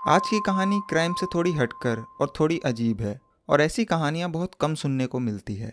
आज की कहानी क्राइम से थोड़ी हटकर और थोड़ी अजीब है और ऐसी कहानियाँ बहुत कम सुनने को मिलती है।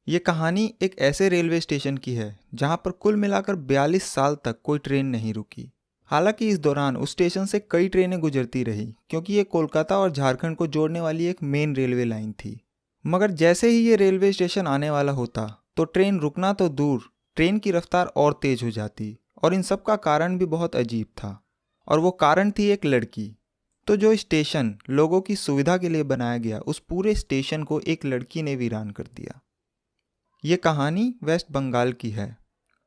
ये कहानी एक ऐसे रेलवे स्टेशन की है जहाँ पर कुल मिलाकर 42 साल तक कोई ट्रेन नहीं रुकी। हालांकि इस दौरान उस स्टेशन से कई ट्रेनें गुजरती रही क्योंकि ये कोलकाता और झारखंड को जोड़ने वाली एक मेन रेलवे लाइन थी। मगर जैसे ही ये रेलवे स्टेशन आने वाला होता तो ट्रेन रुकना तो दूर, ट्रेन की रफ्तार और तेज हो जाती। और इन सब का कारण भी बहुत अजीब था, और वो कारण थी एक लड़की। तो जो स्टेशन लोगों की सुविधा के लिए बनाया गया, उस पूरे स्टेशन को एक लड़की ने वीरान कर दिया। ये कहानी वेस्ट बंगाल की है।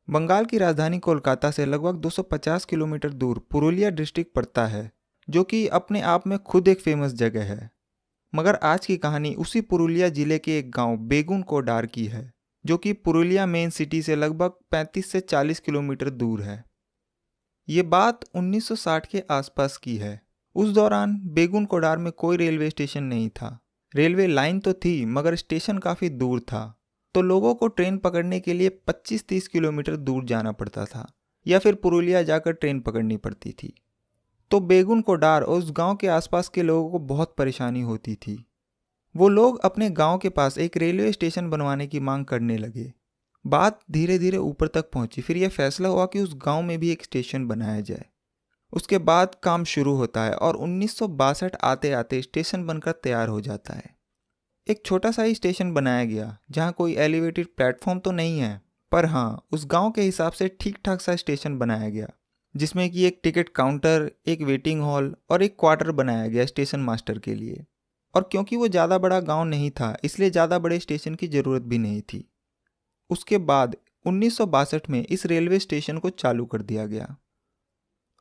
बंगाल की राजधानी कोलकाता से लगभग 250 किलोमीटर दूर पुरुलिया डिस्ट्रिक्ट पड़ता है, जो कि अपने आप में खुद एक फेमस जगह है। मगर आज की कहानी उसी पुरुलिया जिले के एक गांव बेगुन कोडार की है, जो कि पुरुलिया मेन सिटी से लगभग 35 से 40 किलोमीटर दूर है। ये बात 1960 के आसपास की है। उस दौरान बेगुन कोडार में कोई रेलवे स्टेशन नहीं था। रेलवे लाइन तो थी मगर स्टेशन काफ़ी दूर था, तो लोगों को ट्रेन पकड़ने के लिए 25-30 किलोमीटर दूर जाना पड़ता था या फिर पुरुलिया जाकर ट्रेन पकड़नी पड़ती थी। तो बेगुन कोडार और उस गांव के आसपास के लोगों को बहुत परेशानी होती थी। वो लोग अपने गांव के पास एक रेलवे स्टेशन बनवाने की मांग करने लगे। बात धीरे धीरे ऊपर तक पहुंची। फिर यह फैसला हुआ कि उस गांव में भी एक स्टेशन बनाया जाए। उसके बाद काम शुरू होता है और 1962 आते आते स्टेशन बनकर तैयार हो जाता है। एक छोटा सा ही स्टेशन बनाया गया जहाँ कोई एलिवेटेड प्लेटफॉर्म तो नहीं है, पर हाँ उस गांव के हिसाब से ठीक ठाक सा स्टेशन बनाया गया, जिसमें कि एक टिकट काउंटर, एक वेटिंग हॉल और एक क्वार्टर बनाया गया स्टेशन मास्टर के लिए। और क्योंकि वो ज़्यादा बड़ा गांव नहीं था, इसलिए ज़्यादा बड़े स्टेशन की ज़रूरत भी नहीं थी। उसके बाद 1962 में इस रेलवे स्टेशन को चालू कर दिया गया।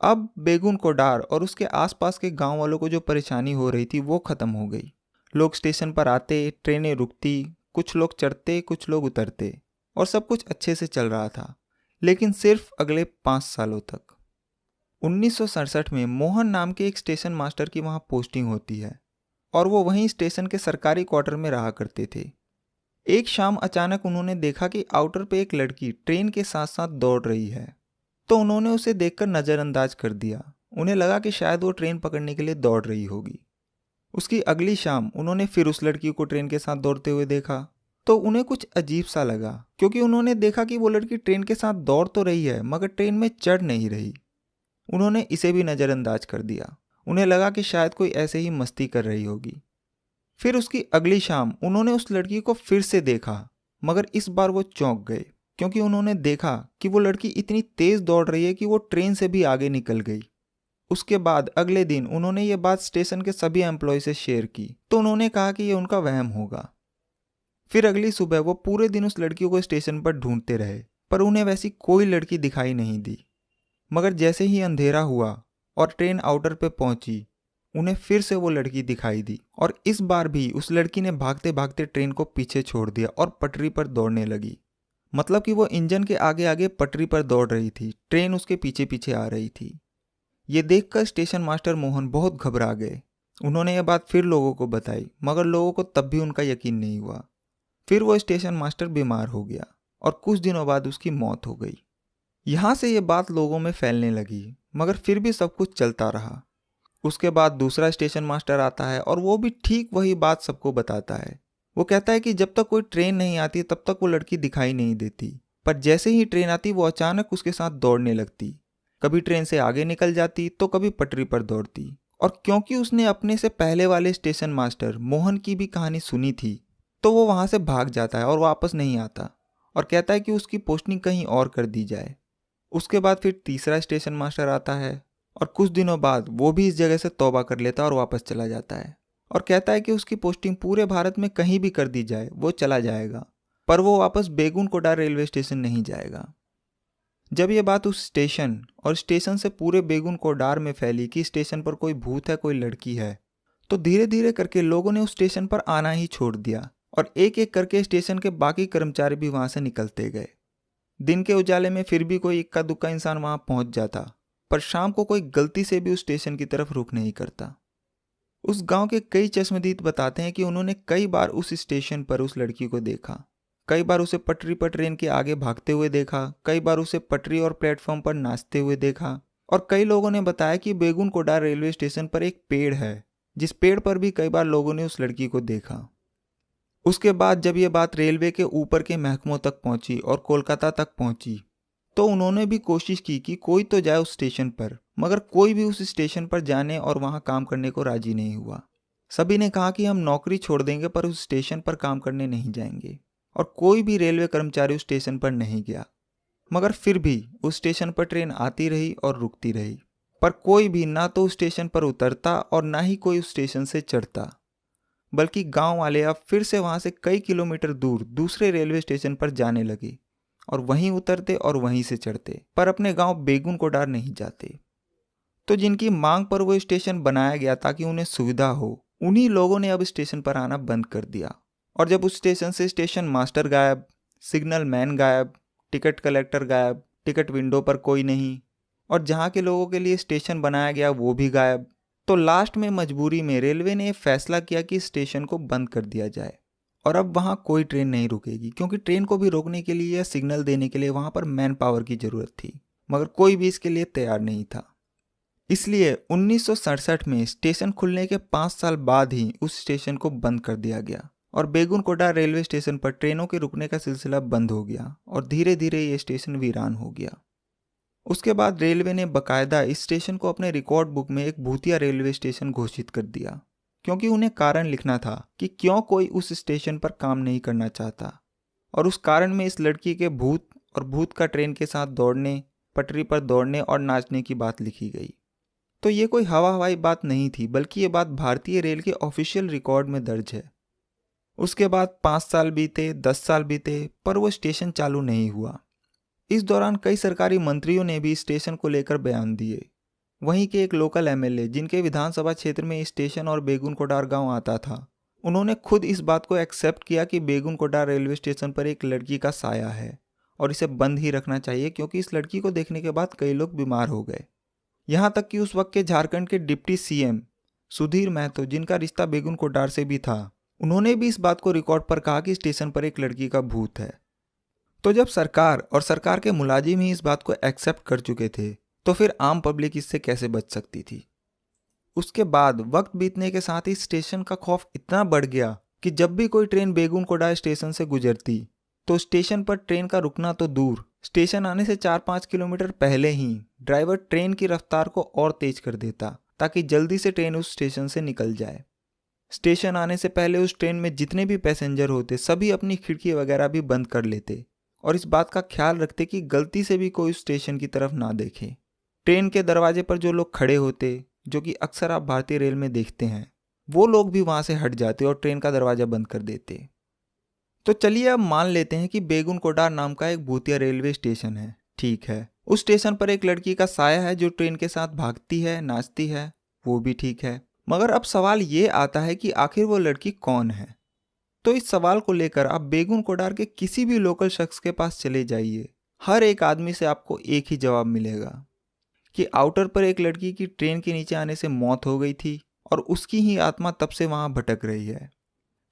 अब बेगुन कोडार और उसके आसपास के गांव वालों को जो परेशानी हो रही थी वो ख़त्म हो गई। लोग स्टेशन पर आते, ट्रेनें रुकती, कुछ लोग चढ़ते कुछ लोग उतरते और सब कुछ अच्छे से चल रहा था, लेकिन सिर्फ अगले 5 सालों तक। 1967 में मोहन नाम के एक स्टेशन मास्टर की वहाँ पोस्टिंग होती है और वो वहीं स्टेशन के सरकारी क्वार्टर में रहा करते थे। एक शाम अचानक उन्होंने देखा कि आउटर पे एक लड़की ट्रेन के साथ साथ दौड़ रही है, तो उन्होंने उसे देखकर नज़रअंदाज कर दिया। उन्हें लगा कि शायद वो ट्रेन पकड़ने के लिए दौड़ रही होगी। उसकी अगली शाम उन्होंने फिर उस लड़की को ट्रेन के साथ दौड़ते हुए देखा, तो उन्हें कुछ अजीब सा लगा, क्योंकि उन्होंने देखा कि वो लड़की ट्रेन के साथ दौड़ तो रही है मगर ट्रेन में चढ़ नहीं रही। उन्होंने इसे भी नज़रअंदाज कर दिया। उन्हें लगा कि शायद कोई ऐसे ही मस्ती कर रही होगी। फिर उसकी अगली शाम उन्होंने उस लड़की को फिर से देखा, मगर इस बार वो चौंक गए, क्योंकि उन्होंने देखा कि वो लड़की इतनी तेज दौड़ रही है कि वो ट्रेन से भी आगे निकल गई। उसके बाद अगले दिन उन्होंने ये बात स्टेशन के सभी एम्प्लॉय से शेयर की, तो उन्होंने कहा कि ये उनका वहम होगा। फिर अगली सुबह वो पूरे दिन उस लड़की को स्टेशन पर ढूंढते रहे, पर उन्हें वैसी कोई लड़की दिखाई नहीं दी। मगर जैसे ही अंधेरा हुआ और ट्रेन आउटर पे पहुंची, उन्हें फिर से वो लड़की दिखाई दी, और इस बार भी उस लड़की ने भागते भागते ट्रेन को पीछे छोड़ दिया और पटरी पर दौड़ने लगी। मतलब कि वो इंजन के आगे आगे पटरी पर दौड़ रही थी, ट्रेन उसके पीछे पीछे आ रही थी। ये देखकर स्टेशन मास्टर मोहन बहुत घबरा गए। उन्होंने ये बात फिर लोगों को बताई, मगर लोगों को तब भी उनका यकीन नहीं हुआ। फिर वो स्टेशन मास्टर बीमार हो गया और कुछ दिनों बाद उसकी मौत हो गई। यहाँ से ये बात लोगों में फैलने लगी, मगर फिर भी सब कुछ चलता रहा। उसके बाद दूसरा स्टेशन मास्टर आता है और वो भी ठीक वही बात सबको बताता है। वो कहता है कि जब तक कोई ट्रेन नहीं आती तब तक वो लड़की दिखाई नहीं देती, पर जैसे ही ट्रेन आती वो अचानक उसके साथ दौड़ने लगती। कभी ट्रेन से आगे निकल जाती तो कभी पटरी पर दौड़ती। और क्योंकि उसने अपने से पहले वाले स्टेशन मास्टर मोहन की भी कहानी सुनी थी, तो वो वहाँ से भाग जाता है और वापस नहीं आता और कहता है कि उसकी पोस्टिंग कहीं और कर दी जाए। उसके बाद फिर तीसरा स्टेशन मास्टर आता है और कुछ दिनों बाद वो भी इस जगह से तौबा कर लेता है और वापस चला जाता है और कहता है कि उसकी पोस्टिंग पूरे भारत में कहीं भी कर दी जाए वो चला जाएगा, पर वो वापस बेगुन कोडार रेलवे स्टेशन नहीं जाएगा। जब ये बात उस स्टेशन और स्टेशन से पूरे बेगुन कोडार में फैली कि स्टेशन पर कोई भूत है, कोई लड़की है, तो धीरे धीरे करके लोगों ने उस स्टेशन पर आना ही छोड़ दिया और एक एक करके स्टेशन के बाकी कर्मचारी भी वहाँ से निकलते गए। दिन के उजाले में फिर भी कोई इक्का दुक्का इंसान वहाँ पहुँच जाता, पर शाम को कोई गलती से भी उस स्टेशन की तरफ रुख नहीं करता। उस गांव के कई चश्मदीद बताते हैं कि उन्होंने कई बार उस स्टेशन पर उस लड़की को देखा। कई बार उसे पटरी पर ट्रेन के आगे भागते हुए देखा, कई बार उसे पटरी और प्लेटफॉर्म पर नाचते हुए देखा, और कई लोगों ने बताया कि बेगुन कोडा रेलवे स्टेशन पर एक पेड़ है, जिस पेड़ पर भी कई बार लोगों ने उस लड़की को देखा। उसके बाद जब ये बात रेलवे के ऊपर के महकमों तक पहुंची और कोलकाता तक पहुंची, तो उन्होंने भी कोशिश की कि कोई तो जाए उस स्टेशन पर, मगर कोई भी उस स्टेशन पर जाने और वहां काम करने को राजी नहीं हुआ। सभी ने कहा कि हम नौकरी छोड़ देंगे पर उस स्टेशन पर काम करने नहीं जाएंगे, और कोई भी रेलवे कर्मचारी उस स्टेशन पर नहीं गया। मगर फिर भी उस स्टेशन पर ट्रेन आती रही और रुकती रही, पर कोई भी ना तो उस स्टेशन पर उतरता और ना ही कोई उस स्टेशन से चढ़ता, बल्कि गांव वाले अब फिर से वहां से कई किलोमीटर दूर दूसरे रेलवे स्टेशन पर जाने लगे और वहीं उतरते और वहीं से चढ़ते, पर अपने गांव बेगुन कोडार नहीं जाते। तो जिनकी मांग पर वो स्टेशन बनाया गया ताकि उन्हें सुविधा हो, उन्हीं लोगों ने अब स्टेशन पर आना बंद कर दिया। और जब उस स्टेशन से स्टेशन मास्टर गायब, सिग्नल मैन गायब, टिकट कलेक्टर गायब, टिकट विंडो पर कोई नहीं, और जहाँ के लोगों के लिए स्टेशन बनाया गया वो भी गायब, तो लास्ट में मजबूरी में रेलवे ने फैसला किया कि स्टेशन को बंद कर दिया जाए और अब वहाँ कोई ट्रेन नहीं रुकेगी, क्योंकि ट्रेन को भी रोकने के लिए या सिग्नल देने के लिए वहाँ पर मैन पावर की ज़रूरत थी, मगर कोई भी इसके लिए तैयार नहीं था। इसलिए 1967 में स्टेशन खुलने के 5 साल बाद ही उस स्टेशन को बंद कर दिया गया और बेगुन कोडा रेलवे स्टेशन पर ट्रेनों के रुकने का सिलसिला बंद हो गया और धीरे धीरे ये स्टेशन वीरान हो गया। उसके बाद रेलवे ने बकायदा इस स्टेशन को अपने रिकॉर्ड बुक में एक भूतिया रेलवे स्टेशन घोषित कर दिया, क्योंकि उन्हें कारण लिखना था कि क्यों कोई उस स्टेशन पर काम नहीं करना चाहता। और उस कारण में इस लड़की के भूत और भूत का ट्रेन के साथ दौड़ने, पटरी पर दौड़ने और नाचने की बात लिखी गई। तो ये कोई हवाई बात नहीं थी, बल्कि ये बात भारतीय रेल के ऑफिशियल रिकॉर्ड में दर्ज है। उसके बाद 5 साल बीते, 10 साल बीते, पर वो स्टेशन चालू नहीं हुआ। इस दौरान कई सरकारी मंत्रियों ने भी स्टेशन को लेकर बयान दिए। वहीं के एक लोकल एमएलए, जिनके विधानसभा क्षेत्र में स्टेशन और बेगुन कोडार गांव आता था, उन्होंने खुद इस बात को एक्सेप्ट किया कि बेगुन कोडार रेलवे स्टेशन पर एक लड़की का साया है और इसे बंद ही रखना चाहिए, क्योंकि इस लड़की को देखने के बाद कई लोग बीमार हो गए। यहाँ तक कि उस वक्त के झारखंड के डिप्टी सीएम सुधीर महतो, जिनका रिश्ता बेगुन कोडार से भी था, उन्होंने भी इस बात को रिकॉर्ड पर कहा कि स्टेशन पर एक लड़की का भूत है। तो जब सरकार और सरकार के मुलाजिम ही इस बात को एक्सेप्ट कर चुके थे, तो फिर आम पब्लिक इससे कैसे बच सकती थी। उसके बाद वक्त बीतने के साथ ही स्टेशन का खौफ इतना बढ़ गया कि जब भी कोई ट्रेन बेगुन कोडा स्टेशन से गुजरती, तो स्टेशन पर ट्रेन का रुकना तो दूर, स्टेशन आने से 4-5 किलोमीटर पहले ही ड्राइवर ट्रेन की रफ्तार को और तेज कर देता ताकि जल्दी से ट्रेन उस स्टेशन से निकल जाए। स्टेशन आने से पहले उस ट्रेन में जितने भी पैसेंजर होते, सभी अपनी खिड़की वगैरह भी बंद कर लेते और इस बात का ख्याल रखते कि गलती से भी कोई स्टेशन की तरफ ना देखे। ट्रेन के दरवाजे पर जो लोग खड़े होते, जो कि अक्सर आप भारतीय रेल में देखते हैं, वो लोग भी वहां से हट जाते और ट्रेन का दरवाजा बंद कर देते। तो चलिए अब मान लेते हैं कि बेगुन कोडार नाम का एक भूतिया रेलवे स्टेशन है। ठीक है, उस स्टेशन पर एक लड़की का साया है जो ट्रेन के साथ भागती है, नाचती है, वो भी ठीक है। मगर अब सवाल ये आता है कि आखिर वो लड़की कौन है। तो इस सवाल को लेकर आप बेगुन कोडार के किसी भी लोकल शख्स के पास चले जाइए, हर एक आदमी से आपको एक ही जवाब मिलेगा कि आउटर पर एक लड़की की ट्रेन के नीचे आने से मौत हो गई थी और उसकी ही आत्मा तब से वहां भटक रही है।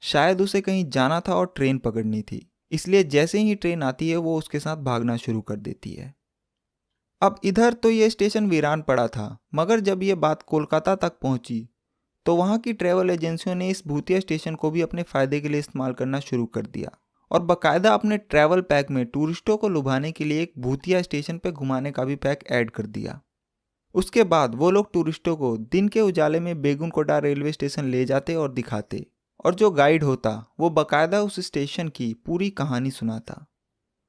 शायद उसे कहीं जाना था और ट्रेन पकड़नी थी, इसलिए जैसे ही ट्रेन आती है वो उसके साथ भागना शुरू कर देती है। अब इधर तो ये स्टेशन वीरान पड़ा था, मगर जब ये बात कोलकाता तक पहुंची तो वहां की ट्रैवल एजेंसियों ने इस भूतिया स्टेशन को भी अपने फायदे के लिए इस्तेमाल करना शुरू कर दिया और बकायदा अपने ट्रैवल पैक में टूरिस्टों को लुभाने के लिए एक भूतिया स्टेशन पर घुमाने का भी पैक ऐड कर दिया। उसके बाद वो लोग टूरिस्टों को दिन के उजाले में बेगुन कोडा रेलवे स्टेशन ले जाते और दिखाते, और जो गाइड होता वो बकायदा उस स्टेशन की पूरी कहानी सुनाता।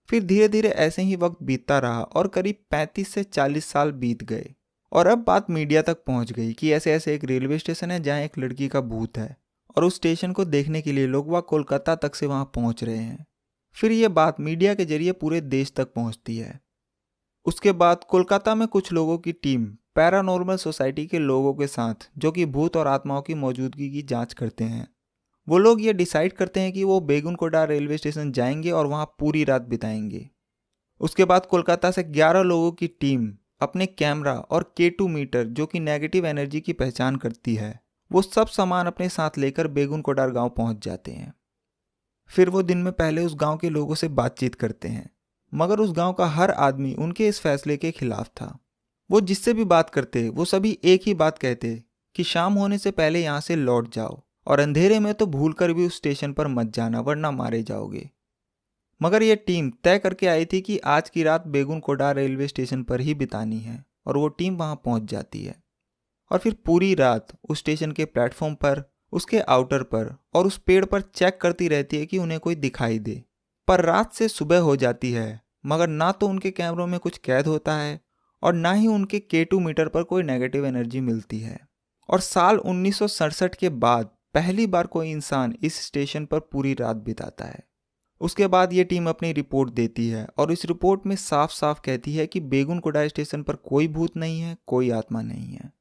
फिर धीरे धीरे ऐसे ही वक्त बीतता रहा और करीब 35 से 40 साल बीत गए और अब बात मीडिया तक पहुंच गई कि ऐसे ऐसे एक रेलवे स्टेशन है जहां एक लड़की का भूत है और उस स्टेशन को देखने के लिए लोग वह कोलकाता तक से वहां पहुंच रहे हैं। फिर ये बात मीडिया के जरिए पूरे देश तक पहुंचती है। उसके बाद कोलकाता में कुछ लोगों की टीम पैरानॉर्मल सोसाइटी के लोगों के साथ, जो कि भूत और आत्माओं की मौजूदगी की जांच करते हैं, वो लोग ये डिसाइड करते हैं कि वो बेगुन कोडा रेलवे स्टेशन जाएंगे और वहां पूरी रात बिताएंगे। उसके बाद कोलकाता से 11 लोगों की टीम अपने कैमरा और K2 मीटर, जो कि नेगेटिव एनर्जी की पहचान करती है, वो सब सामान अपने साथ लेकर बेगुन कोडार गांव पहुंच जाते हैं। फिर वो दिन में पहले उस गांव के लोगों से बातचीत करते हैं, मगर उस गांव का हर आदमी उनके इस फैसले के खिलाफ था। वो जिससे भी बात करते वो सभी एक ही बात कहते कि शाम होने से पहले यहाँ से लौट जाओ और अंधेरे में तो भूलकर भी उस स्टेशन पर मत जाना वरना मारे जाओगे। मगर यह टीम तय करके आई थी कि आज की रात बेगुनकोडा रेलवे स्टेशन पर ही बितानी है और वो टीम वहां पहुंच जाती है और फिर पूरी रात उस स्टेशन के प्लेटफॉर्म पर, उसके आउटर पर और उस पेड़ पर चेक करती रहती है कि उन्हें कोई दिखाई दे। पर रात से सुबह हो जाती है मगर ना तो उनके कैमरों में कुछ कैद होता है और ना ही उनके K2 मीटर पर कोई नेगेटिव एनर्जी मिलती है। और साल 1967 के बाद पहली बार कोई इंसान इस स्टेशन पर पूरी रात बिताता है। उसके बाद ये टीम अपनी रिपोर्ट देती है और इस रिपोर्ट में साफ साफ कहती है कि बेगुनकोडा स्टेशन पर कोई भूत नहीं है, कोई आत्मा नहीं है।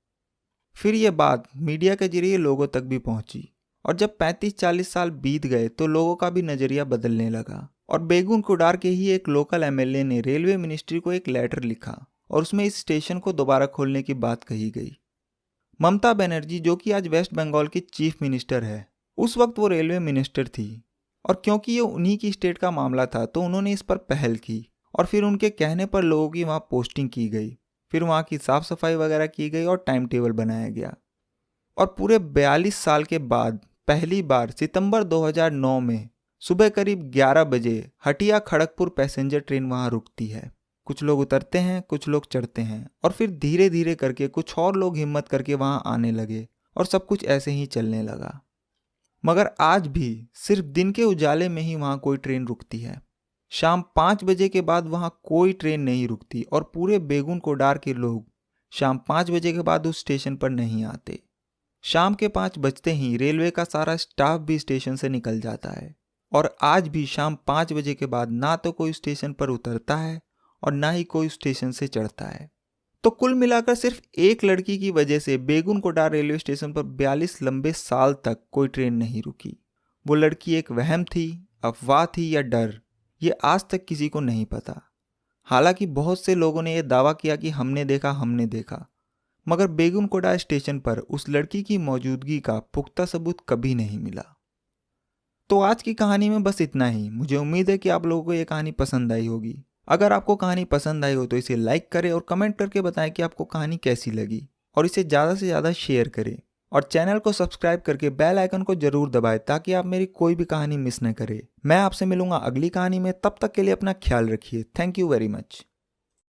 फिर ये बात मीडिया के जरिए लोगों तक भी पहुंची और जब 35-40 साल बीत गए तो लोगों का भी नजरिया बदलने लगा और बेगुनकोडा के ही एक लोकल MLA ने रेलवे मिनिस्ट्री को एक लेटर लिखा और उसमें इस स्टेशन को दोबारा खोलने की बात कही गई। ममता बनर्जी, जो कि आज वेस्ट बंगाल की चीफ मिनिस्टर है, उस वक्त वो रेलवे मिनिस्टर थी और क्योंकि ये उन्हीं की स्टेट का मामला था तो उन्होंने इस पर पहल की और फिर उनके कहने पर लोगों की वहाँ पोस्टिंग की गई, फिर वहाँ की साफ सफाई वगैरह की गई और टाइम टेबल बनाया गया। और पूरे 42 साल के बाद पहली बार सितंबर 2009 में सुबह करीब 11 बजे हटिया खड़गपुर पैसेंजर ट्रेन वहाँ रुकती है। कुछ लोग उतरते हैं, कुछ लोग चढ़ते हैं और फिर धीरे धीरे करके कुछ और लोग हिम्मत करके वहाँ आने लगे और सब कुछ ऐसे ही चलने लगा। मगर आज भी सिर्फ दिन के उजाले में ही वहाँ कोई ट्रेन रुकती है। शाम 5 बजे के बाद वहाँ कोई ट्रेन नहीं रुकती और पूरे बेगुनकोडा के लोग शाम 5 बजे के बाद उस स्टेशन पर नहीं आते। शाम के 5 बजते ही रेलवे का सारा स्टाफ भी स्टेशन से निकल जाता है और आज भी शाम 5 बजे के बाद ना तो कोई स्टेशन पर उतरता है और ना ही कोई स्टेशन से चढ़ता है। तो कुल मिलाकर सिर्फ एक लड़की की वजह से बेगुनकोडा रेलवे स्टेशन पर 42 लंबे साल तक कोई ट्रेन नहीं रुकी। वो लड़की एक वहम थी, अफवाह थी या डर, ये आज तक किसी को नहीं पता। हालांकि बहुत से लोगों ने यह दावा किया कि हमने देखा, मगर बेगुनकोडा स्टेशन पर उस लड़की की मौजूदगी का पुख्ता सबूत कभी नहीं मिला। तो आज की कहानी में बस इतना ही। मुझे उम्मीद है कि आप लोगों को यह कहानी पसंद आई होगी। अगर आपको कहानी पसंद आई हो तो इसे लाइक करें और कमेंट करके बताएं कि आपको कहानी कैसी लगी और इसे ज़्यादा से ज़्यादा शेयर करें और चैनल को सब्सक्राइब करके बेल आइकन को जरूर दबाएं ताकि आप मेरी कोई भी कहानी मिस न करें। मैं आपसे मिलूंगा अगली कहानी में, तब तक के लिए अपना ख्याल रखिए। Thank you very much.